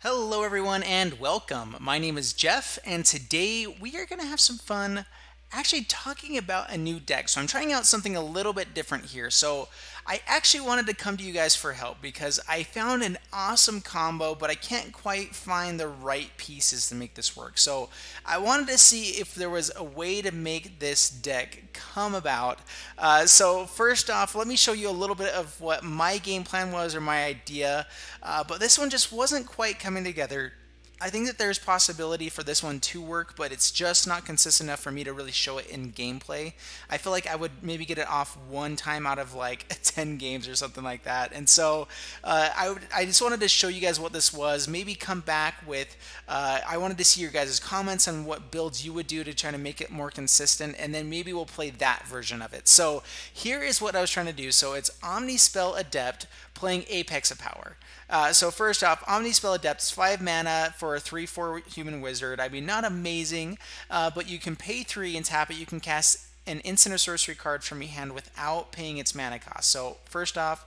Hello, everyone, and welcome. My name is Jeff, and today we are going to have some fun actually talking about a new deck. So, I'm trying out something a little bit different here. So, I actually wanted to come to you guys for help because I found an awesome combo, but I can't quite find the right pieces to make this work. So, I wanted to see if there was a way to make this deck come about. So, first off, let me show you a little bit of what my game plan was or my idea. But this one just wasn't quite coming together. I think that there's possibility for this one to work, but it's just not consistent enough for me to really show it in gameplay. I feel like I would maybe get it off one time out of like 10 games or something like that. And so I just wanted to show you guys what this was, maybe come back with, I wanted to see your guys' comments on what builds you would do to try to make it more consistent, and then maybe we'll play that version of it. So here is what I was trying to do. So it's Omnispell Adept playing Apex of Power. So first off, Omnispell Adept is 5 mana for a 3/4 human wizard. I mean, not amazing, but you can pay 3 and tap it. You can cast an instant or sorcery card from your hand without paying its mana cost. So first off,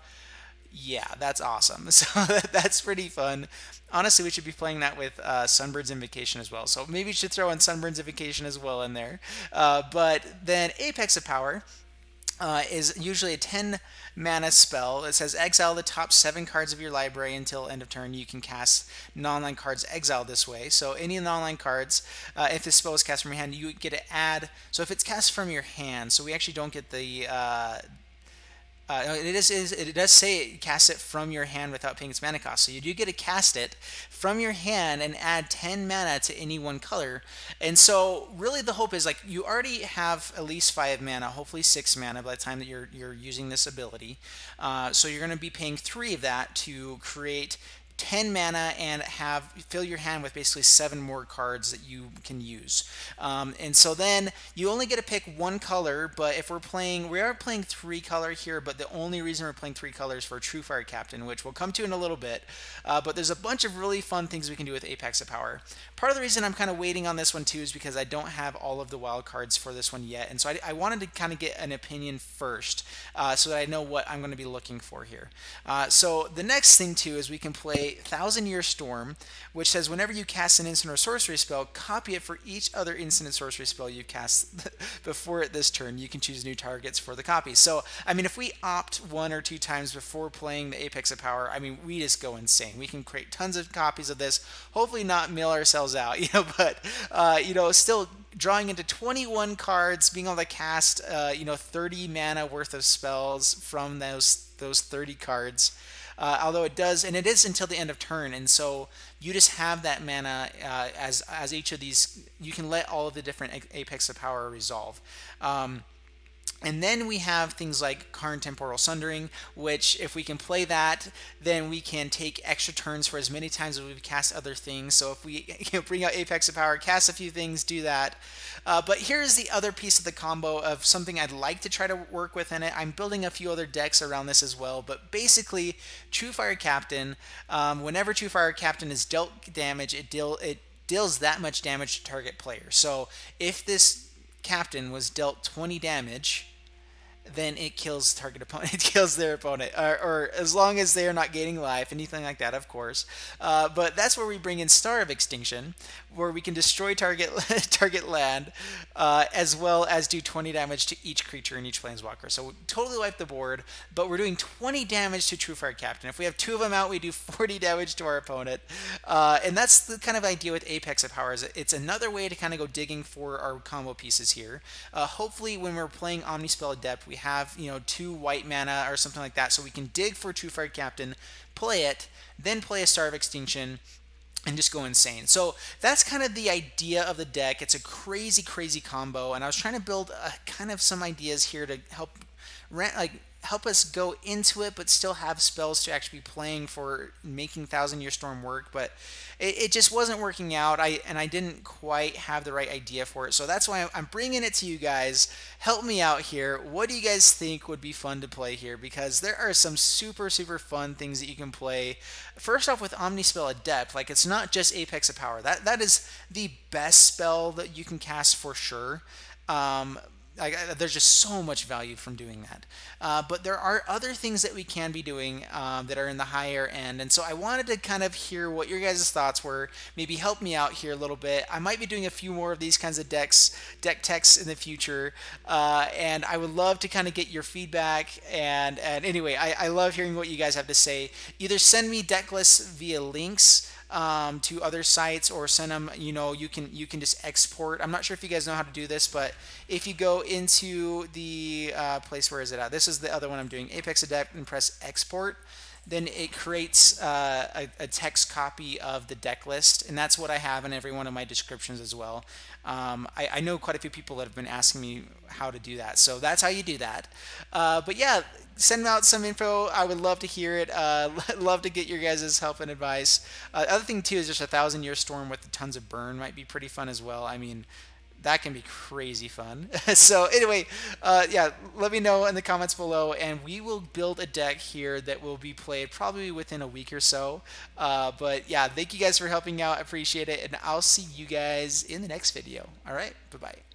yeah, that's awesome. So that's pretty fun. Honestly, we should be playing that with Sunbird's Invocation as well. So maybe we should throw in Sunbird's Invocation as well in there. But then Apex of Power is usually a 10 mana spell. It says exile the top 7 cards of your library until end of turn. You can cast non-land cards exiled this way. So any non-land cards, if this spell is cast from your hand, you get to add. So if it's cast from your hand, so we actually don't get the it does say it casts it from your hand without paying its mana cost. So you do get to cast it from your hand and add 10 mana to any one color. And so really the hope is like you already have at least 5 mana, hopefully 6 mana by the time that you're using this ability. So you're going to be paying 3 of that to create 10 mana and fill your hand with basically 7 more cards that you can use. And so then you only get to pick 1 color, but if we are playing 3 color here, but the only reason we're playing 3 colors for Truefire Captain, which we'll come to in a little bit. But there's a bunch of really fun things we can do with Apex of Power. Part of the reason I'm kind of waiting on this one too is because I don't have all of the wild cards for this one yet. And so I wanted to kind of get an opinion first so that I know what I'm going to be looking for here. So the next thing too is we can play 1000-Year Storm, which says whenever you cast an instant or sorcery spell, copy it for each other instant and sorcery spell you cast before it this turn. You can choose new targets for the copy. So, I mean, if we opt 1 or 2 times before playing the Apex of Power, I mean, we just go insane. We can create tons of copies of this, hopefully not mail ourselves out, but, still drawing into 21 cards, being able to cast, 30 mana worth of spells from those 30 cards. Although it does, and it is until the end of turn, and so you just have that mana as each of these. You can let all of the different Apex of Power resolve. And then we have things like Karn, Temporal, Sundering, which if we can play that, then we can take extra turns for as many times as we cast other things. So if we bring out Apex of Power, cast a few things, do that. But here's the other piece of the combo of something I'd like to try to work with in it. I'm building a few other decks around this as well, but basically Truefire Captain, whenever Truefire Captain is dealt damage, it deals that much damage to target player. So if this Captain was dealt 20 damage, then it kills target opponent. It kills their opponent, or as long as they are not gaining life, anything like that, of course. But that's where we bring in Star of Extinction, where we can destroy target land, as well as do 20 damage to each creature and each planeswalker. So we totally wipe the board, but we're doing 20 damage to Truefire Captain. If we have 2 of them out, we do 40 damage to our opponent. And that's the kind of idea with Apex of Power. It's another way to kind of go digging for our combo pieces here. Hopefully, when we're playing Omnispell Adept, we have 2 white mana or something like that, so we can dig for Truefire Captain, play it, then play a Star of Extinction, and just go insane. So that's kind of the idea of the deck. It's a crazy, crazy combo, and I was trying to build kind of some ideas here to help us go into it, but still have spells to actually be playing for making 1000-Year Storm work. But it just wasn't working out. I didn't quite have the right idea for it. So that's why I'm bringing it to you guys. Help me out here. What do you guys think would be fun to play here? Because there are some super, super fun things that you can play. First off, with Omnispell Adept, like it's not just Apex of Power. That is the best spell that you can cast for sure. there's just so much value from doing that. But there are other things that we can be doing that are in the higher end. And so I wanted to kind of hear what your guys' thoughts were, maybe help me out here a little bit. I might be doing a few more of these kinds of deck techs in the future. And I would love to kind of get your feedback. And anyway, I love hearing what you guys have to say. Either send me deck lists via links to other sites, or send them, you can just export. I'm not sure if you guys know how to do this, but if you go into the place, where is it at? This is the other one I'm doing, Apex Adept, and press export, then it creates a text copy of the deck list, and that's what I have in every one of my descriptions as well. I know quite a few people that have been asking me how to do that, so that's how you do that. But yeah, send out some info. I would love to hear it. Love to get your guys' help and advice. Other thing too is just a 1,000-year storm with tons of burn might be pretty fun as well. I mean, that can be crazy fun. So anyway, yeah, let me know in the comments below, and we will build a deck here that will be played probably within a week or so. But yeah, thank you guys for helping out. I appreciate it, and I'll see you guys in the next video. All right, bye-bye.